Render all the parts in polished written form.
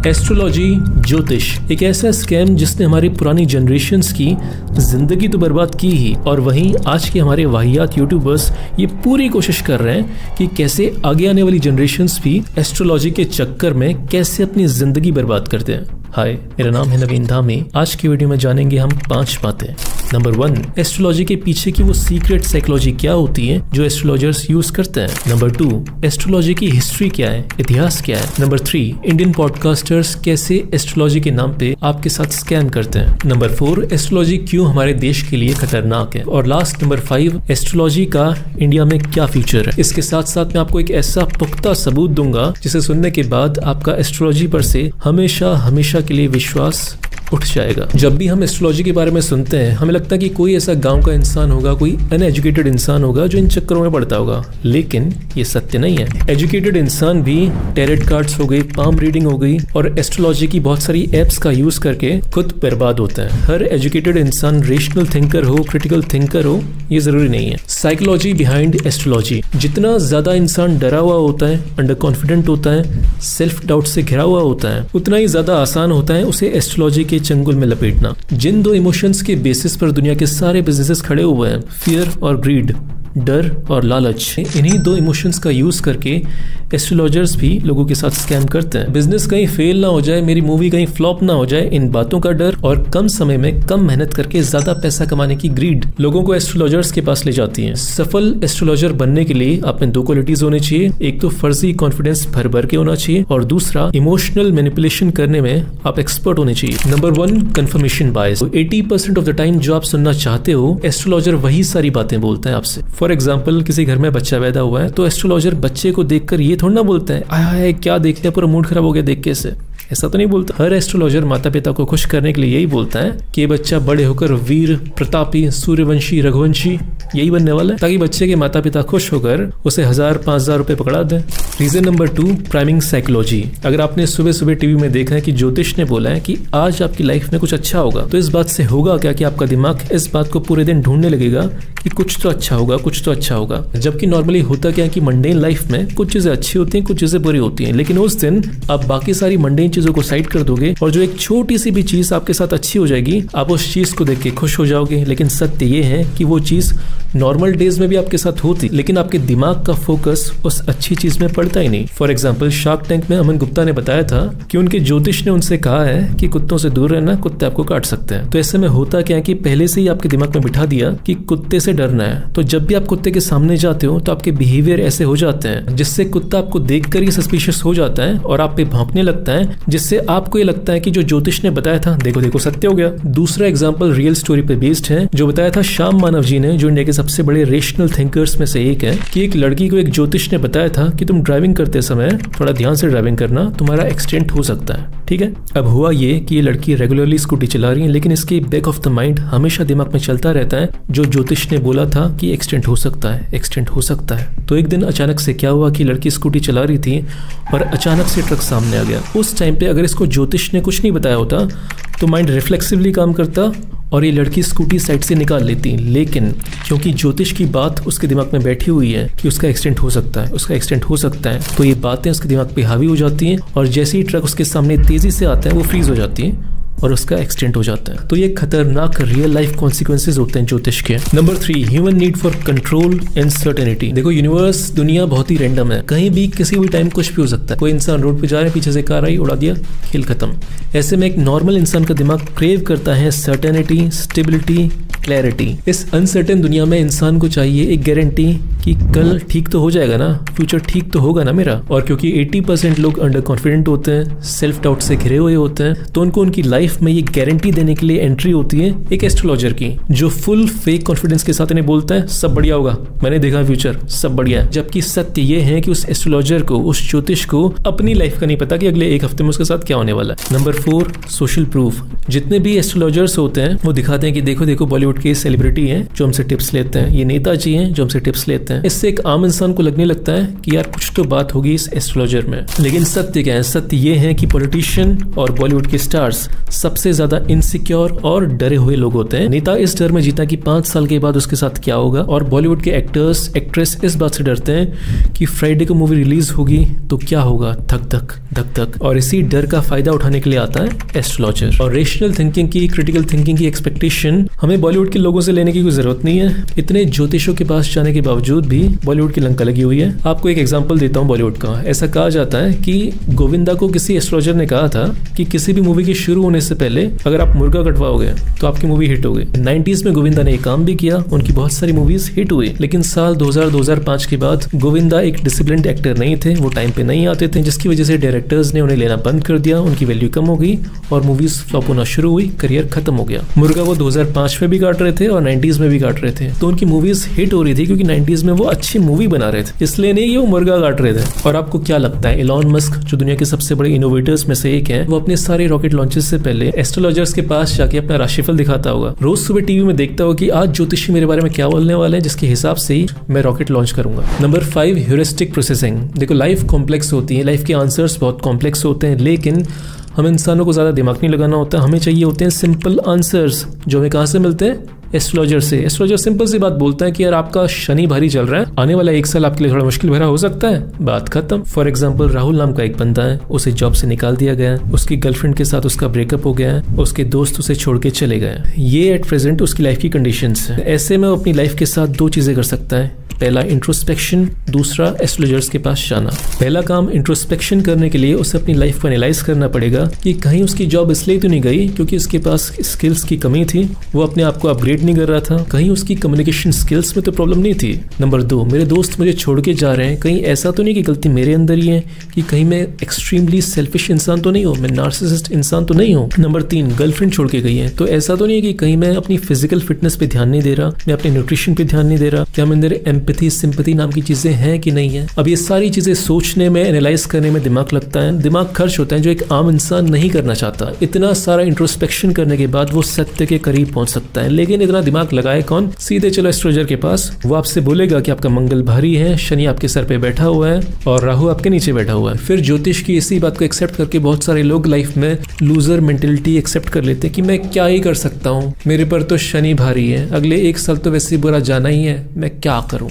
Astrology, ज्योतिष एक ऐसा स्कैम जिसने हमारी पुरानी जनरेशन्स की जिंदगी तो बर्बाद की ही, और वहीं आज के हमारे वाहियात यूट्यूबर्स ये पूरी कोशिश कर रहे हैं कि कैसे आगे आने वाली जनरेशन्स भी एस्ट्रोलॉजी के चक्कर में कैसे अपनी जिंदगी बर्बाद करते हैं। हाय, मेरा नाम है नवीन धामी। आज की वीडियो में जानेंगे हम 5 बातें। नंबर 1, एस्ट्रोलॉजी के पीछे की वो सीक्रेट साइकोलॉजी क्या होती है जो एस्ट्रोलॉजर्स यूज करते हैं। नंबर 2, एस्ट्रोलॉजी की हिस्ट्री क्या है, इतिहास क्या है। नंबर 3, इंडियन पॉडकास्टर्स कैसे एस्ट्रोलॉजी के नाम पे आपके साथ स्कैम करते हैं। नंबर 4, एस्ट्रोलॉजी क्यों हमारे देश के लिए खतरनाक है। और लास्ट नंबर 5, एस्ट्रोलॉजी का इंडिया में क्या फ्यूचर है। इसके साथ साथ मैं आपको एक ऐसा पुख्ता सबूत दूंगा जिसे सुनने के बाद आपका एस्ट्रोलॉजी पर से हमेशा के लिए विश्वास उठ जाएगा। जब भी हम एस्ट्रोलॉजी के बारे में सुनते हैं हमें लगता है कि कोई ऐसा गांव का इंसान होगा, कोई अनएजुकेटेड इंसान होगा जो इन चक्करों में पड़ता होगा, लेकिन ये सत्य नहीं है। एजुकेटेड इंसान भी टैरेट कार्ड्स हो गई, पाम रीडिंग हो गई और एस्ट्रोलॉजी की बहुत सारी एप्स का यूज करके खुद बर्बाद होता है। हर एजुकेटेड इंसान रेशनल थिंकर हो, क्रिटिकल थिंकर हो, ये जरूरी नहीं है। Psychology behind astrology. जितना ज्यादा इंसान डरा हुआ होता है, अंडर कॉन्फिडेंट होता है, सेल्फ डाउट से घिरा हुआ होता है, उतना ही ज्यादा आसान होता है उसे एस्ट्रोलॉजी के चंगुल में लपेटना। जिन 2 इमोशंस के बेसिस पर दुनिया के सारे बिजनेसेस खड़े हुए हैं, फियर और ग्रीड, डर और लालच, इन्हीं 2 इमोशंस का यूज करके एस्ट्रोलॉजर्स भी लोगों के साथ स्कैम करते हैं। बिजनेस कहीं फेल ना हो जाए, मेरी मूवी कहीं फ्लॉप ना हो जाए, इन बातों का डर और कम समय में कम मेहनत करके ज्यादा पैसा कमाने की ग्रीड लोगों को एस्ट्रोलॉजर्स के पास ले जाती है। सफल एस्ट्रोलॉजर बनने के लिए आप में 2 क्वालिटीज होने चाहिए। एक तो फर्जी कॉन्फिडेंस भर भर के होना चाहिए और दूसरा इमोशनल मैनिपुलेशन करने में आप एक्सपर्ट होने चाहिए। Number 1, confirmation bias. 80% of the time जो आप सुनना चाहते हो एस्ट्रोलॉजर वही सारी बातें बोलते हैं आपसे। फॉर एग्जाम्पल, किसी घर में बच्चा पैदा हुआ है तो एस्ट्रोलॉजर बच्चे को देखकर ये थोड़ा ना बोलता है आय क्या देख लिया, पूरा मूड खराब हो गया देख के इसे। ऐसा तो नहीं बोलता। हर एस्ट्रोलॉजर माता पिता को खुश करने के लिए यही बोलता है कि ये बच्चा बड़े होकर वीर, प्रतापी, सूर्यवंशी, रघुवंशी यही बनने वाला है, ताकि बच्चे के माता पिता खुश होकर उसे 1000-5000 रुपए पकड़ा दें। Reason number 2, priming psychology. अगर आपने सुबह सुबह टीवी में देखा है कि ज्योतिष ने बोला है कि आज आपकी लाइफ में कुछ अच्छा होगा, तो इस बात से होगा क्या कि आपका दिमाग इस बात को पूरे दिन ढूंढने लगेगा कि कुछ तो अच्छा होगा, कुछ तो अच्छा होगा। जबकि नॉर्मली होता क्या है कि मंडेन लाइफ में कुछ चीजें अच्छी होती हैं, कुछ चीजें बुरी होती हैं, लेकिन उस दिन आप बाकी सारी मंडेन चीजों को साइड कर दोगे और जो एक छोटी सी भी चीज आपके साथ अच्छी हो जाएगी, आप उस चीज को देख के खुश हो जाओगे। लेकिन सत्य ये है कि वो चीज नॉर्मल डेज में भी आपके साथ होती, लेकिन आपके दिमाग का फोकस उस अच्छी चीज में पड़ता ही नहीं। फॉर एग्जाम्पल, शार्क टैंक में अमन गुप्ता ने बताया था कि उनके ज्योतिष ने उनसे कहा है कि कुत्तों से दूर रहना, कुत्ते आपको काट सकते हैं। तो ऐसे में होता क्या है कि पहले से ही आपके दिमाग में बिठा दिया कि कुत्ते से डरना है, तो जब भी आप कुत्ते के सामने जाते हो तो आपके बिहेवियर ऐसे हो जाते हैं जिससे कुत्ता आपको देखकर ही सस्पिशियस हो जाता है और आप पे भौंकने लगता है, जिससे आपको ये लगता है कि जो ज्योतिष ने बताया था देखो देखो सत्य हो गया। दूसरा एग्जाम्पल रियल स्टोरी पे बेस्ड है, जो बताया था श्याम मानव जी ने, जो इंडिया के सबसे बड़े रेशनल थिंकर्स में से एक है, कि एक लड़की को एक ज्योतिष ने बताया था कि तुम ड्राइविंग करते समय थोड़ा ध्यान से ड्राइविंग करना, तुम्हारा एक्सीडेंट हो सकता है। ठीक है, अब हुआ ये कि ये लड़की रेगुलरली स्कूटी चला रही है, लेकिन इसके बैक ऑफ द माइंड हमेशा दिमाग में चलता रहता है जो ज्योतिष ने बोला था कि एक्सीडेंट हो सकता है, एक्सीडेंट हो सकता है। तो एक दिन अचानक से क्या हुआ कि लड़की स्कूटी चला रही थी और अचानक से ट्रक सामने आ गया। उस टाइम पे अगर इसको ज्योतिष ने कुछ नहीं बताया होता तो माइंड रिफ्लेक्सिवली काम करता और ये लड़की स्कूटी साइड से निकाल लेती, लेकिन क्योंकि ज्योतिष की बात उसके दिमाग में बैठी हुई है कि उसका एक्सीडेंट हो सकता है, उसका एक्सीडेंट हो सकता है, तो ये बातें उसके दिमाग पे हावी हो जाती हैं और जैसे ही ट्रक उसके सामने तेजी से आता है वो फ्रीज हो जाती है और उसका एक्सीडेंट हो जाता है। तो ये खतरनाक रियल लाइफ कॉन्सिक्वेंसेस होते हैं ज्योतिष के। Number 3, human need for control and certainty. देखो, यूनिवर्स, दुनिया बहुत ही रैंडम है, कहीं भी किसी भी टाइम कुछ भी हो सकता है। कोई इंसान रोड पे जा रहा है, पीछे से कार आई, उड़ा दिया, खेल खत्म। ऐसे में एक नॉर्मल इंसान का दिमाग क्रेव करता है सर्टेनिटी, स्टेबिलिटी, क्लैरिटी। इस अनसर्टेन दुनिया में इंसान को चाहिए एक गारंटी कि कल ठीक तो हो जाएगा ना, फ्यूचर ठीक तो होगा ना मेरा। और क्योंकि 80% लोग अंडर कॉन्फिडेंट होते हैं, सेल्फ डाउट से घिरे हुए होते हैं, तो उनको उनकी लाइफ में ये गारंटी देने के लिए एंट्री होती है एक एस्ट्रोलॉजर की, जो फुल फेक कॉन्फिडेंस के साथ इन्हें बोलता है सब बढ़िया होगा, मैंने देखा फ्यूचर, सब बढ़िया है। जबकि सत्य ये है कि उस एस्ट्रोलॉजर को, उस ज्योतिष को अपनी लाइफ का नहीं पता कि अगले 1 हफ्ते में उसके साथ क्या होने वाला है। Number 4, social proof. जितने भी एस्ट्रोलॉजर्स होते हैं वो दिखाते हैं कि देखो देखो बॉलीवुड के सेलिब्रिटी हैं जो हमसे टिप्स लेते हैं, ये नेताजी हैं जो हमसे टिप्स लेते हैं। इससे एक आम इंसान को लगने लगता है कि यार कुछ तो बात होगी इस एस्ट्रोलॉजर में। लेकिन सत्य क्या है? सत्य ये है कि पॉलिटिशियन और बॉलीवुड के स्टार्स सबसे ज्यादा इनसिक्योर और डरे हुए लोग होते हैं। नेता इस डर में जीता कि 5 साल के बाद उसके साथ क्या होगा, और बॉलीवुड के एक्टर्स एक्ट्रेस इस बात से डरते हैं कि फ्राइडे को मूवी रिलीज होगी तो क्या होगा, धक धक धक धक। और इसी डर का फायदा उठाने के लिए आता है एस्ट्रोलॉजर। और रेशनल थिंकिंग की, क्रिटिकल थिंकिंग की एक्सपेक्टेशन हमें बॉलीवुड के लोगों से लेने की कोई जरूरत नहीं है। इतने ज्योतिषों के पास जाने के बावजूद भी बॉलीवुड की लंका लगी हुई है। आपको एक एग्जांपल देता हूँ बॉलीवुड का। ऐसा कहा जाता है कि गोविंदा को किसी एस्ट्रोलॉजर ने कहा था कि किसी भी मूवी के शुरू होने से पहले अगर आप मुर्गा कटवाओगे तो आपकी मूवी हिट होगी। 90s में गोविंदा ने काम भी किया, उनकी बहुत सारी मूवीज हिट हुई। लेकिन साल 2000-2005 के बाद गोविंदा एक डिसिप्लिन्ड एक्टर नहीं थे, वो टाइम पे नहीं आते थे, जिसकी वजह से डायरेक्टर्स ने उन्हें लेना बंद कर दिया, उनकी वैल्यू कम हो गई और मूवीज फ्लॉप होना शुरू हुई, करियर खत्म हो गया। मुर्गा वो 2005 में भी काट रहे थे और 90s में भी काट रहे थे, तो उनकी मूवीज हिट हो रही थी क्योंकि 90s में वो अच्छी मूवी बना रहे थे, इसलिए नहीं कि वो मुर्गा काट रहे थे। और आपको क्या लगता है, इलॉन मस्क जो दुनिया के सबसे बड़े इनोवेटर्स में से एक है, वो अपने सारे रॉकेट लॉन्चेस से पहले एस्ट्रोलॉजर्स के पास जाके अपना राशिफल दिखाता होगा। रोज सुबह टीवी में देखता होगा कि आज ज्योतिषी मेरे बारे में क्या बोलने वाले हैं, जिसके हिसाब से ही मैं रॉकेट लॉन्च करूंगा। Number 5, heuristic processing. देखो, लाइफ कॉम्प्लेक्स होती है, लाइफ के आंसर्स बहुत कॉम्प्लेक्स होते हैं, लेकिन हम इंसानों को ज्यादा दिमाग नहीं लगाना होता, हमें चाहिए होते हैं सिंपल आंसर्स, जो हमें कहां से मिलते हैं, एस्ट्रोलॉजर से। एस्ट्रोलॉजर सिंपल सी बात बोलता है कि यार आपका शनि भारी चल रहा है, आने वाला 1 साल आपके लिए थोड़ा मुश्किल भरा हो सकता है, बात खत्म। फॉर एग्जांपल, राहुल नाम का एक बंदा है, उसे जॉब से निकाल दिया गया, उसकी गर्लफ्रेंड के साथ उसका ब्रेकअप हो गया, उसके दोस्त उसे छोड़ के चले गए। ये एट प्रेजेंट उसकी लाइफ की कंडीशंस है। ऐसे में वो अपनी लाइफ के साथ 2 चीजें कर सकता है, पहला इंट्रोस्पेक्शन, दूसरा एस्ट्रोलॉजर्स के पास जाना। पहला काम इंट्रोस्पेक्शन करने के लिए उसे अपनी लाइफ को एनालाइज करना पड़ेगा कि कहीं उसकी जॉब इसलिए तो नहीं गई क्योंकि उसके पास स्किल्स की कमी थी, वो अपने आप को अपग्रेड नहीं कर रहा था, कहीं उसकी कम्युनिकेशन स्किल्स में तो प्रॉब्लम नहीं थी। नंबर 2, मेरे दोस्त मुझे छोड़ के जा रहे हैं, कहीं ऐसा तो नहीं कि गलती मेरे अंदर ही है, कि कहीं मैं एक्सट्रीमली सेल्फिश इंसान तो नहीं हूँ, मैं नार्सिसिस्ट इंसान तो नहीं हूँ। नंबर 3, गर्लफ्रेंड छोड़ के गई है, तो ऐसा तो नहीं है कि कहीं मैं अपनी फिजिकल फिटनेस पे ध्यान नहीं दे रहा, मैं अपने न्यूट्रिशन पे ध्यान नहीं दे रहा, क्या मेरे अंदर एम्पैथी, सिंपैथी नाम की चीजें हैं कि नहीं है। अब ये सारी चीजें सोचने में, एनालाइज करने में दिमाग लगता है, दिमाग खर्च होता है, जो एक आम इंसान नहीं करना चाहता। इतना सारा इंट्रोस्पेक्शन करने के बाद वो सत्य के करीब पहुंच सकता है, लेकिन इतना दिमाग लगाए कौन, सीधे चलो एस्ट्रोलॉजर के पास। वो आपसे बोलेगा कि आपका मंगल भारी है, शनि आपके सर पे बैठा हुआ है और राहु आपके नीचे बैठा हुआ है। फिर ज्योतिष की इसी बात को एक्सेप्ट करके बहुत सारे लोग लाइफ में लूजर मेंटेलिटी एक्सेप्ट कर लेते हैं कि मैं क्या ही कर सकता हूँ, मेरे पर तो शनि भारी है, अगले 1 साल तो वैसे बुरा जाना ही है, मैं क्या करूँ।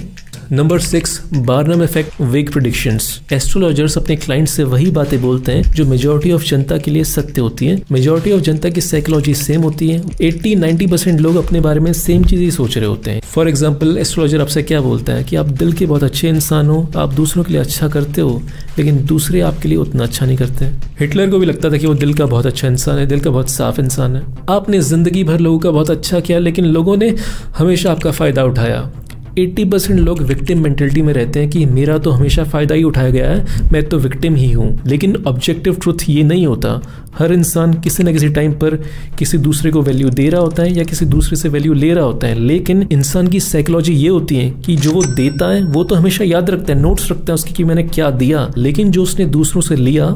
नंबर 6, बार्नम इफेक्ट, वेग प्रेडिक्शंस। एस्ट्रोलॉजर्स अपने क्लाइंट से वही बातें बोलते हैं जो मेजॉरिटी ऑफ जनता के लिए सत्य होती है। मेजॉरिटी ऑफ जनता की साइकोलॉजी सेम होती है, 80-90% लोग अपने बारे में सेम चीज ही सोच रहे होते हैं। फॉर एग्जाम्पल, एस्ट्रोलॉजर आपसे क्या बोलता है कि आप दिल के बहुत अच्छे इंसान हो, आप दूसरों के लिए अच्छा करते हो, लेकिन दूसरे आपके लिए उतना अच्छा नहीं करते। हिटलर को भी लगता था कि वो दिल का बहुत अच्छा इंसान है, दिल का बहुत साफ इंसान है। आपने जिंदगी भर लोगों का बहुत अच्छा किया, लेकिन लोगों ने हमेशा आपका फायदा उठाया। 80% लोग विक्टिम मेंटेलिटी में रहते हैं कि मेरा तो हमेशा फायदा ही उठाया गया है, मैं तो विक्टिम ही हूँ। लेकिन ऑब्जेक्टिव ट्रुथ ये नहीं होता। हर इंसान किसी न किसी टाइम पर किसी दूसरे को वैल्यू दे रहा होता है या किसी दूसरे से वैल्यू ले रहा होता है, लेकिन इंसान की साइकोलॉजी ये होती है कि जो वो देता है वो तो हमेशा याद रखता है, नोट्स रखता है उसकी कि मैंने क्या दिया, लेकिन जो उसने दूसरों से लिया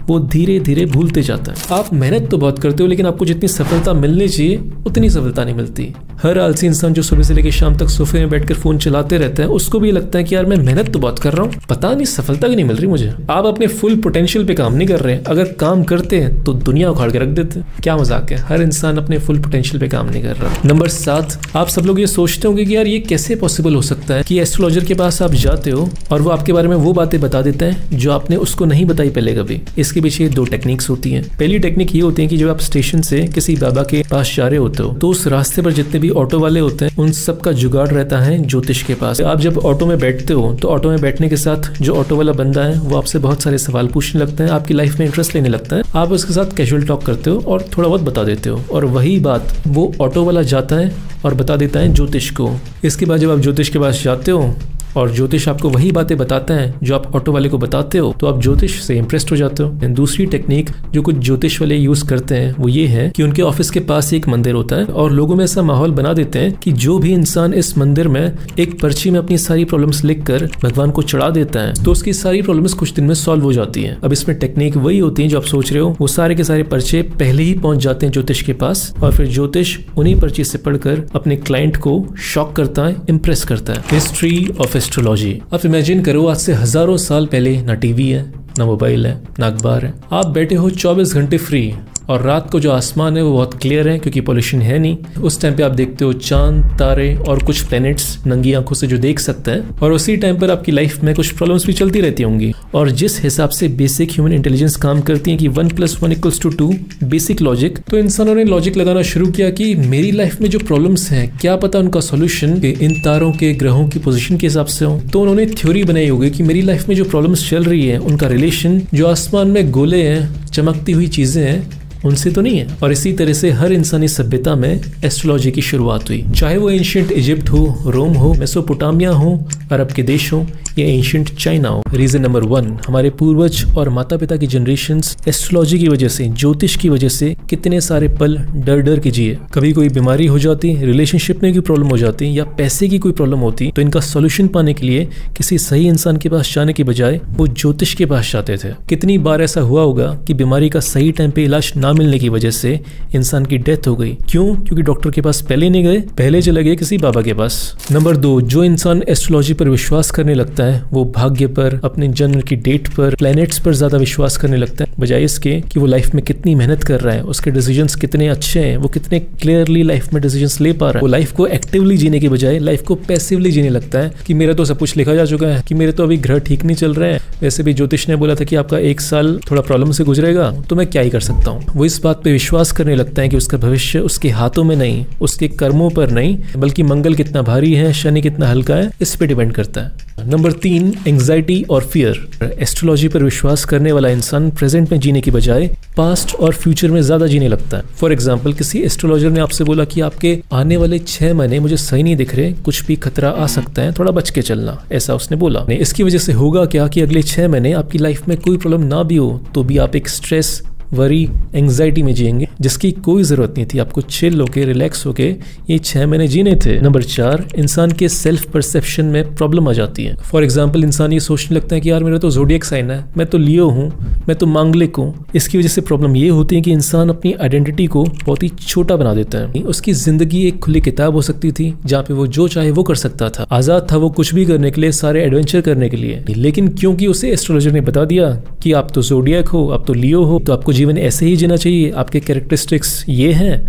वो धीरे धीरे भूलते जाता है। आप मेहनत तो बहुत करते हो, लेकिन आपको जितनी सफलता मिलनी चाहिए उतनी सफलता नहीं मिलती। हर आलसी इंसान जो सुबह से लेकर शाम तक सोफे में बैठकर फोन चलाते रहता है, उसको भी लगता है कि यार मैं मेहनत तो बहुत कर रहा हूँ, पता नहीं सफलता भी नहीं मिल रही मुझे। आप अपने फुल पोटेंशियल पे काम नहीं कर रहे हैं, अगर काम करते हैं तो दुनिया उखाड़ के रख देते हैं। क्या मजाक है, हर इंसान अपने फुल पोटेंशियल पे काम नहीं कर रहा। नंबर 7, आप सब लोग ये सोचते होंगे कि यार ये कैसे पॉसिबल हो सकता है कि एस्ट्रोलॉजर के पास आप जाते हो और वो आपके बारे में वो बातें बता देते हैं जो आपने उसको नहीं बताई पहले कभी। इसके पीछे 2 टेक्निक्स होती हैं। पहली टेक्निक ये होती है कि जब आप स्टेशन से किसी बाबा के पास जा रहे होते हो तो उस रास्ते पर जितने भी ऑटो वाले होते हैं उन सब का जुगाड़ रहता है ज्योतिष के पास। आप जब ऑटो में बैठते हो तो ऑटो में बैठने के साथ जो ऑटो वाला बंदा है वो आपसे बहुत सारे सवाल पूछने लगता है, आपकी लाइफ में इंटरेस्ट लेने लगता है। आप उसके साथ कैजुअल टॉक करते हो और थोड़ा बहुत बता देते हो, और वही बात वो ऑटो वाला जाता है और बता देता है ज्योतिष को। इसके बाद जब आप ज्योतिष के पास जाते हो और ज्योतिष आपको वही बातें बताता है जो आप ऑटो वाले को बताते हो, तो आप ज्योतिष से इंप्रेस्ड हो जाते हो। दूसरी टेक्निक जो कुछ ज्योतिष वाले यूज करते हैं वो ये है कि उनके ऑफिस के पास एक मंदिर होता है और लोगों में ऐसा माहौल बना देते हैं कि जो भी इंसान इस मंदिर में एक पर्ची में अपनी सारी प्रॉब्लम्स लिखकर भगवान को चढ़ा देता है तो उसकी सारी प्रॉब्लम्स कुछ दिन में सॉल्व हो जाती है। अब इसमें टेक्निक वही होती है जो आप सोच रहे हो, वो सारे के सारे पर्चे पहले ही पहुंच जाते हैं ज्योतिष के पास और फिर ज्योतिष उन्हीं पर्ची से पढ़कर अपने क्लाइंट को शॉक करता है, इंप्रेस करता है। History of astrology. आप इमेजिन करो आज से हजारों साल पहले ना टीवी है, ना मोबाइल है, ना अखबार है, आप बैठे हो 24 घंटे फ्री, और रात को जो आसमान है वो बहुत क्लियर है क्योंकि पॉल्यूशन है नहीं। उस टाइम पे आप देखते हो चांद, तारे और कुछ प्लैनेट्स नंगी आंखों से जो देख सकते हैं। और उसी टाइम पर आपकी लाइफ में कुछ प्रॉब्लम्स भी चलती रहती होंगी। और जिस हिसाब से बेसिक ह्यूमन इंटेलिजेंस काम करती है कि 1 + 1 = 2 बेसिक लॉजिक, तो इंसानों ने लॉजिक लगाना शुरू किया कि मेरी लाइफ में जो प्रॉब्लम्स हैं क्या पता उनका सॉल्यूशन इन तारों के, ग्रहों की पोजीशन के हिसाब से हो। तो उन्होंने थ्योरी बनाई होगी कि मेरी लाइफ में जो प्रॉब्लम्स चल रही है उनका रिलेशन जो आसमान में गोले हैं, चमकती हुई चीजें हैं, उनसे तो नहीं है। और इसी तरह से हर इंसानी सभ्यता में एस्ट्रोलॉजी की शुरुआत हुई, चाहे वो एंशिएंट इजिप्ट हो, रोम हो, मेसोपोटामिया हो, अरब के देश हो या एंशिएंट चाइना हो। रीजन नंबर 1, हमारे पूर्वज और माता पिता की जनरेशंस एस्ट्रोलॉजी की वजह से, ज्योतिष की वजह से कितने सारे पल डर डर के जिए। कभी कोई बीमारी हो जाती, रिलेशनशिप में कोई प्रॉब्लम हो जाती या पैसे की कोई प्रॉब्लम होती, तो इनका सोल्यूशन पाने के लिए किसी सही इंसान के पास जाने की बजाय वो ज्योतिष के पास जाते थे। कितनी बार ऐसा हुआ होगा कि बीमारी का सही टाइम पे इलाज ना मिलने की वजह से इंसान की डेथ हो गई। क्यों? क्योंकि डॉक्टर के पास पहले नहीं गए, पहले चले गए किसी बाबा के पास। नंबर 2, जो इंसान एस्ट्रोलॉजी पर विश्वास करने लगता है वो भाग्य पर, अपने जन्म की डेट पर, प्लैनेट्स पर ज्यादा विश्वास करने लगता है, बजाय इसके कि वो लाइफ में कितनी मेहनत कर रहा है, उसके डिसीजंस कितने अच्छे हैं, वो कितने क्लियरली लाइफ में डिसीजंस ले पा रहा है। वो लाइफ को एक्टिवली जीने के बजाय लाइफ को पैसिवली जीने लगता है कि मेरा तो सब कुछ लिखा जा चुका है, कि मेरे तो अभी ग्रह ठीक नहीं चल रहे हैं, वैसे भी ज्योतिष ने बोला था कि आपका 1 साल थोड़ा प्रॉब्लम से गुजरेगा, तो मैं क्या ही कर सकता हूँ। वो इस बात पे विश्वास करने लगता है कि उसका भविष्य उसके हाथों में नहीं, उसके कर्मों पर नहीं, बल्कि मंगल कितना भारी है, शनि कितना हल्का है, इस पे डिपेंड करता है। नंबर 3, एंग्जाइटी और फियर। एस्ट्रोलॉजी पर विश्वास करने वाला इंसान प्रेजेंट में जीने की बजाय पास्ट और फ्यूचर में ज्यादा जीने लगता है। फॉर एग्जाम्पल, किसी एस्ट्रोलॉजर ने आपसे बोला कि आपके आने वाले 6 महीने मुझे सही नहीं दिख रहे, कुछ भी खतरा आ सकता है, थोड़ा बच के चलना, ऐसा उसने बोला। इसकी वजह से होगा क्या कि अगले 6 महीने आपकी लाइफ में कोई प्रॉब्लम ना भी हो तो भी आप एक स्ट्रेस, वरी, एंग्जाइटी में जिएंगे, जिसकी कोई जरूरत नहीं थी। आपको चिल होके, रिलैक्स होके ये 6 महीने जीने थे। नंबर 4, इंसान के सेल्फ परसेप्शन में प्रॉब्लम आ जाती है। फॉर एग्जाम्पल, इंसान ये सोचने लगता है कि यार मेरा तो ज़ोडिएक साइन है, मैं तो लियो हूँ, मैं तो मांगलिक हूँ। इसकी वजह से प्रॉब्लम ये होती है कि इंसान अपनी आइडेंटिटी को बहुत ही छोटा बना देता है। उसकी जिंदगी एक खुली किताब हो सकती थी जहाँ पे वो जो चाहे वो कर सकता था, आजाद था वो कुछ भी करने के लिए, सारे एडवेंचर करने के लिए। लेकिन क्योंकि उसे एस्ट्रोलॉजर ने बता दिया कि आप तो ज़ोडिएक हो, आप तो लियो हो, तो आपको जीवन ऐसे ही जीना चाहिए, आपके कैरेक्टरिस्टिक्स ये हैं,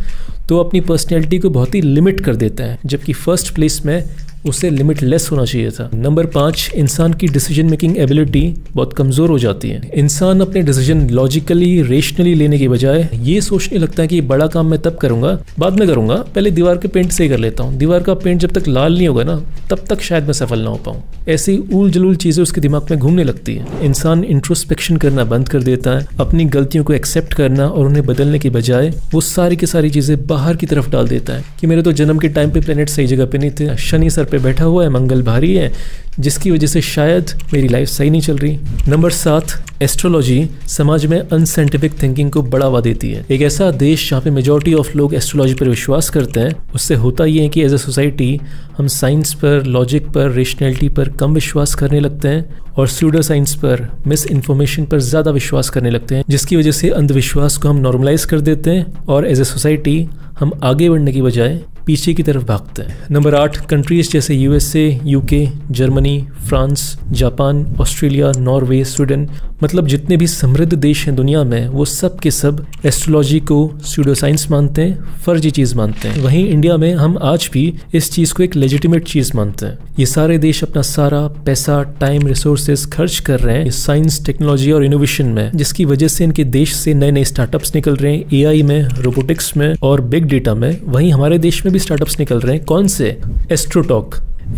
तो अपनी पर्सनैलिटी को बहुत ही लिमिट कर देता है, जबकि फर्स्ट प्लेस में उसे लिमिटलेस होना चाहिए था। नंबर 5, इंसान की डिसीजन मेकिंग एबिलिटी बहुत कमजोर हो जाती है। इंसान अपने डिसीजन लॉजिकली, रेशनली लेने की बजाय ये सोचने लगता है कि बड़ा काम मैं तब करूंगा, बाद में करूंगा, पहले दीवार के पेंट से ही कर लेता हूँ, दीवार का पेंट जब तक लाल नहीं होगा ना तब तक शायद मैं सफल ना हो पाऊँ। ऐसी उल जलूल चीजें उसके दिमाग में घूमने लगती है। इंसान इंट्रोस्पेक्शन करना बंद कर देता है, अपनी गलतियों को एक्सेप्ट करना और उन्हें बदलने की बजाय वो सारी की सारी चीजें बाहर की तरफ डाल देता है कि मेरे तो जन्म के टाइम पे प्लेनेट सही जगह पे नहीं थे, शनि सर पे बैठा हुआ है, मंगल भारी है, जिसकी वजह से शायद मेरी लाइफ सही नहीं चल रही। नंबर 7, एस्ट्रोलॉजी समाज में अनसाइंटिफिक थिंकिंग को बढ़ावा देती है। एक ऐसा देश जहाँ पे मेजॉरिटी ऑफ लोग एस्ट्रोलॉजी पर विश्वास करते हैं, उससे होता ये है कि एज ए सोसाइटी हम साइंस पर, लॉजिक पर, रेशनैलिटी पर कम विश्वास करने लगते हैं और स्यूडो साइंस पर, मिस इन्फॉर्मेशन पर ज्यादा विश्वास करने लगते हैं, जिसकी वजह से अंधविश्वास को हम नॉर्मलाइज कर देते हैं और एज ए सोसाइटी हम आगे बढ़ने की बजाय पीछे की तरफ भागते हैं। नंबर 8, कंट्रीज जैसे USA, UK, Germany, France, Japan, Australia, Norway, Sweden, मतलब जितने भी समृद्ध देश हैं दुनिया में, वो सब के सब एस्ट्रोलॉजी को स्यूडो साइंस मानते हैं, फर्जी चीज मानते हैं। वहीं इंडिया में हम आज भी इस चीज को एक लेजिटिमेट चीज मानते हैं। ये सारे देश अपना सारा पैसा, टाइम, रिसोर्सेज खर्च कर रहे हैं साइंस, टेक्नोलॉजी और इनोवेशन में, जिसकी वजह से इनके देश से नए नए स्टार्टअप्स निकल रहे हैं, एआई में, रोबोटिक्स में और बिग डेटा में। वहीं हमारे देश में भी स्टार्टअप्स निकल रहे हैं। कौन से?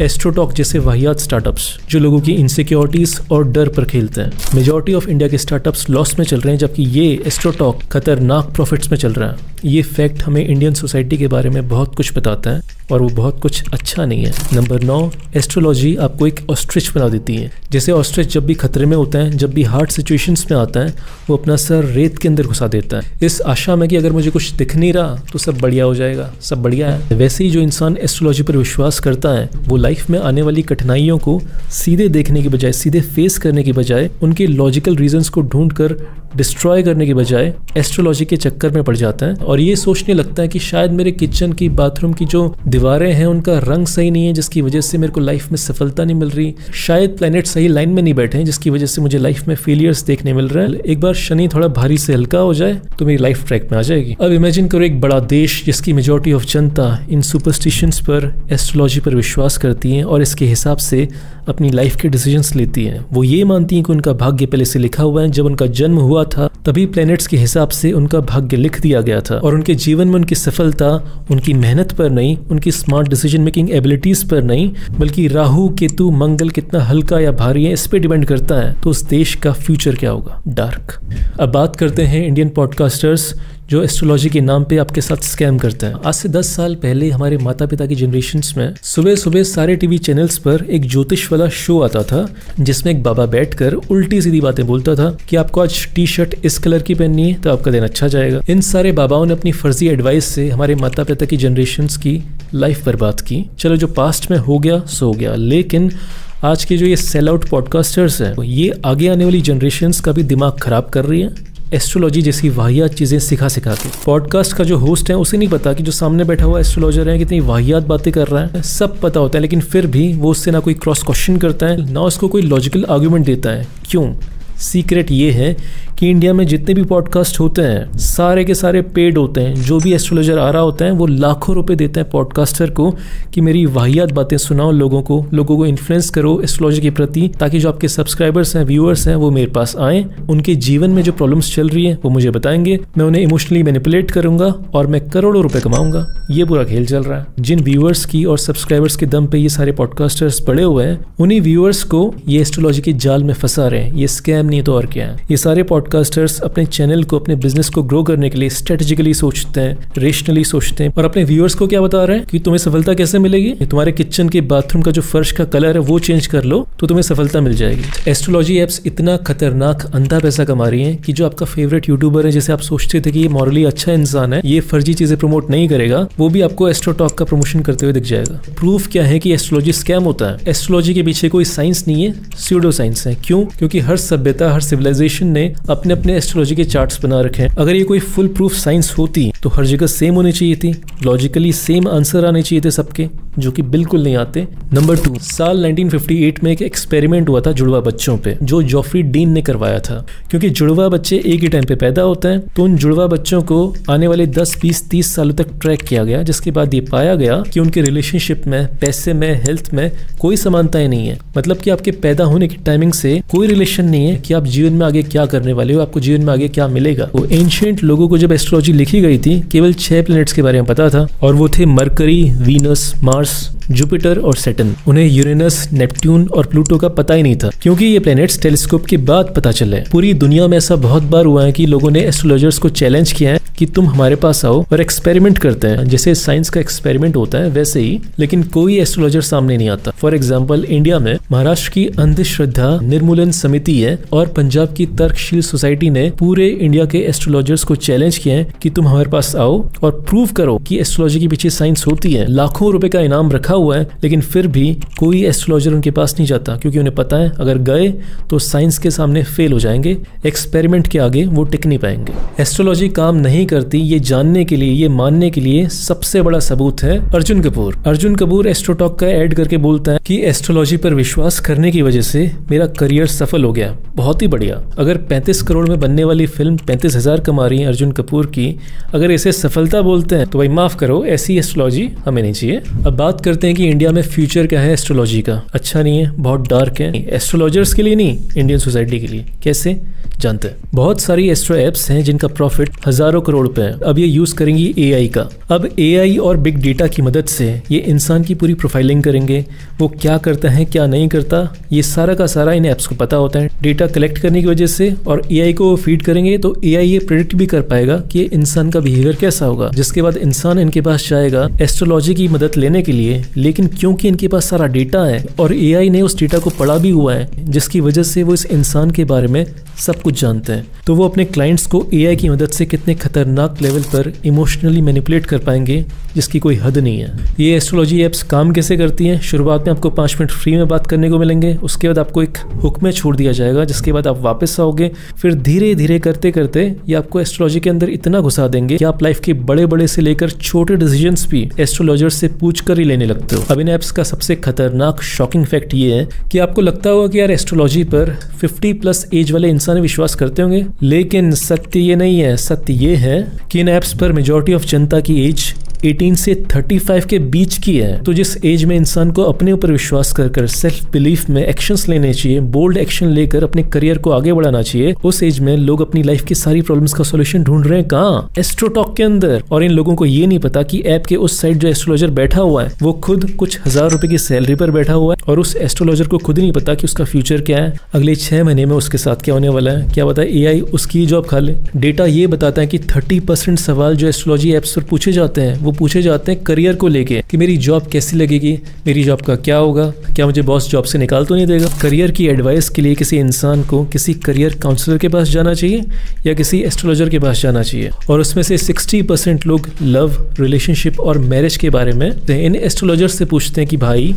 एस्ट्रोटॉक जैसे वाहियात स्टार्टअप्स जो लोगों की इनसिक्योरिटीज और डर पर खेलते हैं। मेजॉरिटी ऑफ इंडिया के स्टार्टअप्स लॉस में चल रहे हैं, जबकि ये एस्ट्रोटॉक खतरनाक प्रॉफिट्स में चल रहा है। ये फैक्ट हमें इंडियन सोसाइटी के बारे में बहुत कुछ बताता है और वो बहुत कुछ अच्छा नहीं है। नंबर 9, एस्ट्रोलॉजी आपको एक ऑस्ट्रिच बना देती है। जैसे ऑस्ट्रिच जब भी खतरे में होता है, जब भी हार्ड सिचुएशंस में आता है, वो अपना सर रेत के अंदर घुसा देता है, इस आशा में कि अगर मुझे कुछ दिख नहीं रहा तो सब बढ़िया हो जाएगा, सब बढ़िया है। वैसे ही जो इंसान एस्ट्रोलॉजी पर विश्वास करता है वो लाइफ में आने वाली कठिनाइयों को सीधे देखने के बजाय, सीधे फेस करने के बजाय, उनके लॉजिकल रीजंस को ढूंढकर डिस्ट्रॉय करने के बजाय एस्ट्रोलॉजी के चक्कर में पड़ जाता है और ये सोचने लगता है कि शायद मेरे किचन की, बाथरूम की जो दीवारें हैं उनका रंग सही नहीं है जिसकी वजह से मेरे को लाइफ में सफलता नहीं मिल रही, शायद प्लैनेट सही लाइन में नहीं बैठे हैं जिसकी वजह से मुझे लाइफ में फेलियर्स देखने मिल रहे हैं। एक बार शनि थोड़ा भारी से हल्का हो जाए तो मेरी लाइफ ट्रैक में आ जाएगी। अब इमेजिन करो एक बड़ा देश जिसकी majority of Janata in superstitions पर, एस्ट्रोलॉजी पर विश्वास करती है और इसके हिसाब से अपनी लाइफ के डिसीजंस लेती है। वो ये मानती है कि उनका भाग्य पहले से लिखा हुआ है, जब उनका जन्म हुआ था तभी प्लैनेट्स के हिसाब से उनका भाग्य लिख दिया गया था और उनके जीवन में उनकी सफलता उनकी मेहनत पर नहीं, उनकी स्मार्ट डिसीजन मेकिंग एबिलिटीज पर नहीं, बल्कि राहु, केतु, मंगल कितना हल्का या भारी है इस पे डिपेंड करता है। तो उस देश का फ्यूचर क्या होगा? डार्क। अब बात करते हैं इंडियन पॉडकास्टर्स जो एस्ट्रोलॉजी के नाम पे आपके साथ स्कैम करते हैं। आज से 10 साल पहले हमारे माता पिता की जनरेशन्स में सुबह सुबह सारे टीवी चैनल्स पर एक ज्योतिष वाला शो आता था जिसमें एक बाबा बैठकर उल्टी सीधी बातें बोलता था कि आपको आज टी शर्ट इस कलर की पहननी है तो आपका दिन अच्छा जाएगा। इन सारे बाबाओं ने अपनी फर्जी एडवाइस से हमारे माता पिता की जनरेशन्स की लाइफ बर्बाद की। चलो जो पास्ट में हो गया सो गया, लेकिन आज के जो ये सेल आउट पॉडकास्टर्स हैं ये आगे आने वाली जनरेशन्स का भी दिमाग खराब कर रही है एस्ट्रोलॉजी जैसी वाहियात चीजें सिखा के। पॉडकास्ट का जो होस्ट है उसे नहीं पता कि जो सामने बैठा हुआ एस्ट्रोलॉजर है कितनी वाहियात बातें कर रहा है, सब पता होता है, लेकिन फिर भी वो उससे ना कोई क्रॉस क्वेश्चन करता है ना उसको कोई लॉजिकल आर्गुमेंट देता है। क्यों? सीक्रेट ये है कि इंडिया में जितने भी पॉडकास्ट होते हैं सारे के सारे पेड होते हैं। जो भी एस्ट्रोलॉजर आ रहा होता है वो लाखों रुपए देते हैं पॉडकास्टर को कि मेरी वाहियात बातें सुनाओ, लोगों को इन्फ्लुएंस करो एस्ट्रोलॉजी के प्रति, ताकि जो आपके सब्सक्राइबर्स हैं, व्यूअर्स हैं, वो मेरे पास आएँ, उनके जीवन में जो प्रॉब्लम्स चल रही है वो मुझे बताएंगे, मैं उन्हें इमोशनली मैनिपुलेट करूंगा और मैं करोड़ों रुपए कमाऊंगा। ये पूरा खेल चल रहा है। जिन व्यूअर्स की और सब्सक्राइबर्स के दम पे ये सारे पॉडकास्टर्स पड़े हुए हैं उन्हीं व्यूअर्स को ये एस्ट्रोलॉजी के जाल में फंसा रहे हैं। ये स्कैम नहीं तो और क्या है। ये सारे पॉडकास्टर्स अपने चैनल को, अपने बिजनेस को ग्रो करने के लिए स्ट्रेटेजिकली सोचते हैं, रेशनली सोचते हैं और अपने व्यूअर्स को क्या बता रहे हैं कि तुम्हें सफलता कैसे मिलेगी, तुम्हारे किचन के बाथरूम का जो फर्श का कलर है वो चेंज कर लो तो तुम्हें सफलता मिल जाएगी। एस्ट्रोलॉजी एप्स इतना खतरनाक अंधा पैसा कमा रही है कि जो आपका फेवरेट यूट्यूबर है, जैसे आप सोचते थे कि ये मॉरली अच्छा इंसान है, ये फर्जी चीजें प्रमोट नहीं करेगा, वो भी आपको एस्ट्रो टॉक का प्रमोशन करते हुए दिख जाएगा। प्रूफ क्या है कि एस्ट्रोलॉजी स्कैम होता है? एस्ट्रोलॉजी के पीछे कोई साइंस नहीं है, स्यूडो साइंस है। क्यों? क्योंकि हर सभ्यता, हर सिविलाइजेशन ने अपने अपने एस्ट्रोलॉजी के चार्ट्स बना रखे हैं। अगर ये कोई फुल प्रूफ साइंस होती तो हर जगह सेम होनी चाहिए थी, लॉजिकली सेम आंसर आने चाहिए थे सबके, जो कि बिल्कुल नहीं आते। नंबर 2, साल 1958 में एक एक्सपेरिमेंट हुआ था जुड़वा बच्चों पे, जो जॉफ्री डीन ने करवाया था। क्योंकि जुड़वा बच्चे एक ही टाइम पे पैदा होते हैं तो उन जुड़वा बच्चों को आने वाले 10, 20, 30 सालों तक ट्रैक किया गया, जिसके बाद ये पाया गया कि उनके रिलेशनशिप में, पैसे में, हेल्थ में कोई समानताएं नहीं है। मतलब कि आपके पैदा होने की टाइमिंग से कोई रिलेशन नहीं है कि आप जीवन में आगे क्या करने वाले हो, आपको जीवन में आगे क्या मिलेगा। वो एंशिएंट लोगों को जब एस्ट्रोलॉजी लिखी गई थी केवल 6 प्लैनेट्स के बारे में पता था और वो थे मरकरी, वीनस, मार्स, जुपिटर और सैटर्न। उन्हें यूरेनस, नेपट्यून और प्लूटो का पता ही नहीं था, क्योंकि ये प्लैनेट्स टेलीस्कोप के बाद पता चले। पूरी दुनिया में ऐसा बहुत बार हुआ है कि लोगों ने एस्ट्रोलॉजर्स को चैलेंज किया है कि तुम हमारे पास आओ और एक्सपेरिमेंट करते हैं, जैसे साइंस का एक्सपेरिमेंट होता है वैसे ही, लेकिन कोई एस्ट्रोलॉजर सामने नहीं आता। फॉर एग्जाम्पल, इंडिया में महाराष्ट्र की अंधश्रद्धा निर्मूलन समिति है और पंजाब की तर्कशील सोसाइटी ने पूरे इंडिया के एस्ट्रोलॉजर्स को चैलेंज किया है कि तुम हमारे पास आओ और प्रूव करो कि एस्ट्रोलॉजी के पीछे साइंस होती है। लाखों रुपए का इनाम रखा हुआ है, लेकिन फिर भी कोई एस्ट्रोलॉजर उनके पास नहीं जाता, क्योंकि उन्हें पता है अगर गए तो साइंस के सामने फेल हो जाएंगे, एक्सपेरिमेंट के आगे वो टिक नहीं पाएंगे। एस्ट्रोलॉजी काम नहीं करती ये जानने के लिए, ये मानने के लिए सबसे बड़ा सबूत है अर्जुन कपूर। अर्जुन कपूर एस्ट्रोटॉक का ऐड करके बोलता है कि एस्ट्रोलॉजी पर विश्वास करने की वजह से मेरा करियर सफल हो गया। बहुत ही बढ़िया। अगर 35 करोड़ में बनने वाली फिल्म 35,000 कमा रही है अर्जुन कपूर की, अगर इसे सफलता बोलते हैं तो भाई माफ करो, ऐसी एस्ट्रोलॉजी हमें नहीं चाहिए। अब बात करते हैं कि इंडिया में फ्यूचर क्या है एस्ट्रोलॉजी का। अच्छा नहीं है, बहुत डार्क है। एस्ट्रोलॉजर्स के लिए नहीं, इंडियन सोसाइटी के लिए। कैसे जानते हैं? बहुत सारी एस्ट्रो एप्स हैं जिनका प्रॉफिट हजारों करोड़ रुपए है। अब ये यूज करेंगी एआई का। अब एआई और बिग डेटा की मदद से ये इंसान की पूरी प्रोफाइलिंग करेंगे, वो क्या करता है क्या नहीं करता, ये सारा का सारा इन एप्स को पता होता है। डेटा कलेक्ट करने की वजह से और एआई को फीड करेंगे तो एआई ये प्रेडिक्ट भी कर पाएगा कि ये इंसान का बिहेवियर कैसा होगा, जिसके बाद इंसान इनके पास जाएगा एस्ट्रोलॉजी की मदद लेने के लिए। लेकिन क्योंकि इनके पास सारा डेटा है और एआई ने उस डेटा को पढ़ा भी हुआ है, जिसकी वजह से वो इस इंसान के बारे में सब कुछ जानते हैं, तो वो अपने क्लाइंट्स को एआई की मदद से कितने खतरनाक लेवल पर इमोशनली मैनिपुलेट कर पाएंगे जिसकी कोई हद नहीं है। ये एस्ट्रोलॉजी ऐप्स काम कैसे करती हैं? शुरुआत में आपको 5 मिनट फ्री में बात करने को मिलेंगे, उसके बाद आपको एक हुक में छोड़ दिया जाएगा, जिसके बाद आप वापस आओगे। फिर धीरे धीरे करते करते ये आपको एस्ट्रोलॉजी के अंदर इतना घुसा देंगे कि आप लाइफ के बड़े बड़े से लेकर छोटे डिसीजंस भी एस्ट्रोलॉजर से पूछ कर ही लेने लगते हो। अब इन ऐप्स का सबसे खतरनाक शॉकिंग फैक्ट ये है कि आपको लगता होगा कि यार एस्ट्रोलॉजी पर 50+ एज वाले इंसान विश्वास करते होंगे, लेकिन सत्य ये नहीं है। सत्य ये है कि इन ऐप्स पर मेजॉरिटी ऑफ जनता की एज 18 से 35 के बीच की है। तो जिस एज में इंसान को अपने ऊपर विश्वास कर सेल्फ बिलीफ में एक्शंस लेने चाहिए, बोल्ड एक्शन लेकर अपने करियर को आगे बढ़ाना चाहिए, उस एज में लोग अपनी लाइफ की सारी प्रॉब्लम्स का सॉल्यूशन ढूंढ रहे हैं कहाँ? एस्ट्रोटॉक के अंदर। और इन लोगों को ये नहीं पता कि ऐप के उस साइड जो एस्ट्रोलॉजर बैठा हुआ है वो खुद कुछ हजार रुपए की सैलरी पर बैठा हुआ है, और उस एस्ट्रोलॉजर को खुद नहीं पता कि उसका फ्यूचर क्या है, अगले 6 महीने में उसके साथ क्या होने वाला है। क्या पता एआई उसकी जॉब खा ले। डेटा ये बताता है कि 30% सवाल जो एस्ट्रोलॉजी एप्स पर पूछे जाते हैं वो पूछे जाते हैं करियर को लेके, कि मेरी जॉब कैसी लगेगी, मेरी जॉब का क्या होगा, क्या मुझे बॉस जॉब से निकाल तो नहीं देगा। करियर की एडवाइस के लिए किसी इंसान को किसी करियर काउंसलर के पास जाना चाहिए या किसी एस्ट्रोलॉजर के पास जाना चाहिए। और उसमें से 60% लोग लव, रिलेशनशिप और मैरिज के बारे में इन एस्ट्रोलॉजर से पूछते हैं कि भाई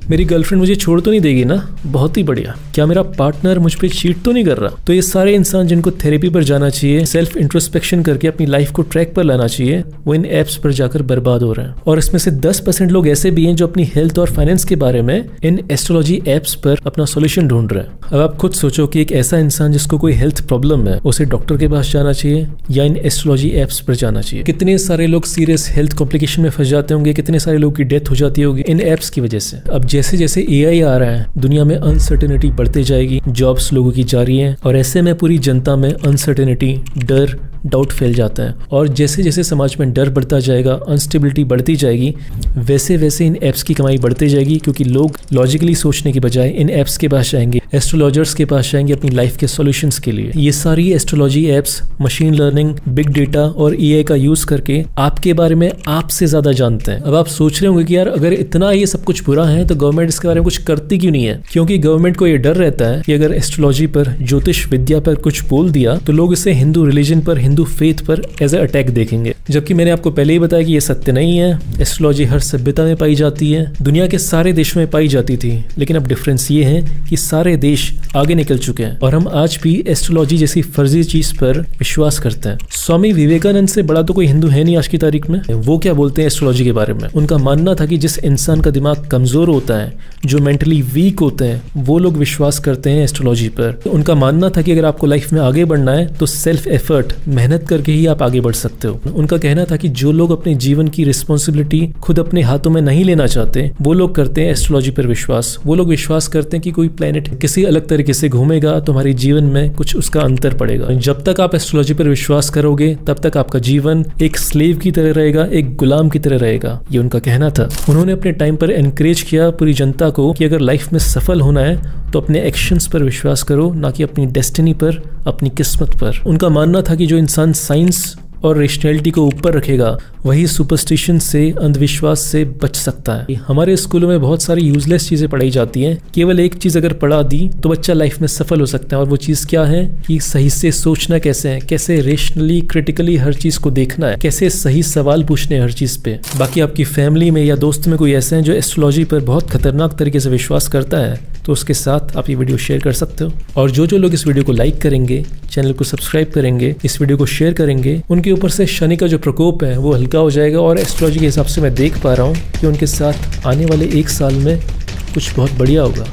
मेरी गर्लफ्रेंड मुझे छोड़ तो नहीं देगी ना? बहुत ही बढ़िया। क्या मेरा पार्टनर मुझ पे चीट तो नहीं कर रहा? तो ये सारे इंसान जिनको थेरेपी पर जाना चाहिए, सेल्फ इंट्रोस्पेक्शन करके अपनी लाइफ को ट्रैक पर लाना चाहिए, वो इन एप्स पर जाकर बर्बाद हो रहे हैं। और इसमें से 10% लोग ऐसे भी हैं जो अपनी हेल्थ और फाइनेंस के बारे में इन एस्ट्रोलॉजी एप्स पर अपना सॉल्यूशन ढूंढ रहे हैं। अब आप खुद सोचो कि एक ऐसा इंसान जिसको कोई हेल्थ प्रॉब्लम है, उसे डॉक्टर के पास जाना चाहिए या इन एस्ट्रोलॉजी एप्स पर जाना चाहिए? कितने सारे लोग सीरियस हेल्थ कॉम्प्लिकेशन में फंस जाते होंगे, कितने सारे लोगों की डेथ हो जाती होगी इन एप्स की वजह से। अब जैसे जैसे एआई आ रहा है, दुनिया में अनसर्टेनिटी बढ़ती जाएगी, जॉब्स लोगों की जा रही है, और ऐसे में पूरी जनता में अनसर्टेनिटी, डर, डाउट फैल जाता है। और जैसे जैसे समाज में डर बढ़ता जाएगा, अनस्टेबिलिटी बढ़ती जाएगी, वैसे वैसे इन एप्स की कमाई बढ़ती जाएगी, क्योंकि लोग लॉजिकली सोचने की बजाय इन एप्स के पास जाएंगे, एस्ट्रोलॉजर्स के पास जाएंगे अपनी लाइफ के सॉल्यूशंस के लिए। ये सारी astrology apps machine learning, big data और एआई का यूज करके आपके बारे में आपसे ज्यादा जानते हैं। अब आप सोच रहे होंगे कि यार अगर इतना ये सब कुछ बुरा है तो गवर्नमेंट इसके बारे में कुछ करती क्यों नहीं है? क्योंकि गवर्नमेंट को ये डर रहता है कि अगर एस्ट्रोलॉजी पर, ज्योतिष विद्या पर कुछ बोल दिया तो लोग इसे हिंदू रिलीजन पर, हिंदू फेथ पर एज ए अटैक देखेंगे। जबकि मैंने आपको पहले ही बताया कि ये सत्य नहीं है। एस्ट्रोलॉजी हर सभ्यता में पाई जाती है, दुनिया के सारे देशों में पाई जाती थी, लेकिन अब डिफरेंस ये है कि सारे देश आगे निकल चुके हैं और हम आज भी एस्ट्रोलॉजी जैसी फर्जी चीज पर विश्वास करते हैं। स्वामी विवेकानंद से बड़ा तो कोई हिंदू है नहीं आज की तारीख में। वो क्या बोलते हैं एस्ट्रोलॉजी के बारे में? उनका मानना था कि जिस इंसान का दिमाग कमजोर होता है, जो मेंटली वीक होते हैं, वो लोग विश्वास करते हैं एस्ट्रोलॉजी पर। उनका मानना था कि अगर आपको लाइफ में आगे बढ़ना है तो सेल्फ एफर्ट, मेहनत करके ही आप आगे बढ़ सकते हो। उनका कहना था कि जो लोग अपने जीवन की रिस्पॉन्सिबिलिटी खुद अपने हाथों में नहीं लेना चाहते, वो लोग करते हैं एस्ट्रोलॉजी पर विश्वास। वो लोग विश्वास करते हैं कि कोई प्लेनेट किसी अलग तरीके से घूमेगा तो हमारे जीवन में कुछ उसका अंतर पड़ेगा। जब तक आप एस्ट्रोलॉजी पर विश्वास करोगे तब तक आपका जीवन एक स्लेव की तरह रहेगा, एक गुलाम की तरह रहेगा, ये उनका कहना था। उन्होंने अपने टाइम पर एनकरेज किया पूरी जनता को कि अगर लाइफ में सफल होना है तो अपने एक्शंस पर विश्वास करो, ना कि अपनी डेस्टिनी पर, अपनी किस्मत पर। उनका मानना था कि जो इंसान साइंस और रेशनैलिटी को ऊपर रखेगा वही सुपरस्टिशन से, अंधविश्वास से बच सकता है। हमारे स्कूलों में बहुत सारी यूजलेस चीजें पढ़ाई जाती हैं। केवल एक चीज अगर पढ़ा दी तो बच्चा लाइफ में सफल हो सकता है, और वो चीज क्या है कि सही से सोचना कैसे है, कैसे रेशनली, क्रिटिकली हर चीज को देखना है, कैसे सही सवाल पूछने हर चीज पे। बाकी आपकी फैमिली में या दोस्त में कोई ऐसे हैं जो एस्ट्रोलॉजी पर बहुत खतरनाक तरीके से विश्वास करता है, तो उसके साथ आप ये वीडियो शेयर कर सकते हो। और जो लोग इस वीडियो को लाइक करेंगे, चैनल को सब्सक्राइब करेंगे, इस वीडियो को शेयर करेंगे, उनके ऊपर से शनि का जो प्रकोप है वो हल्का हो जाएगा। और एस्ट्रोलॉजी के हिसाब से मैं देख पा रहा हूँ कि उनके साथ आने वाले 1 साल में कुछ बहुत बढ़िया होगा।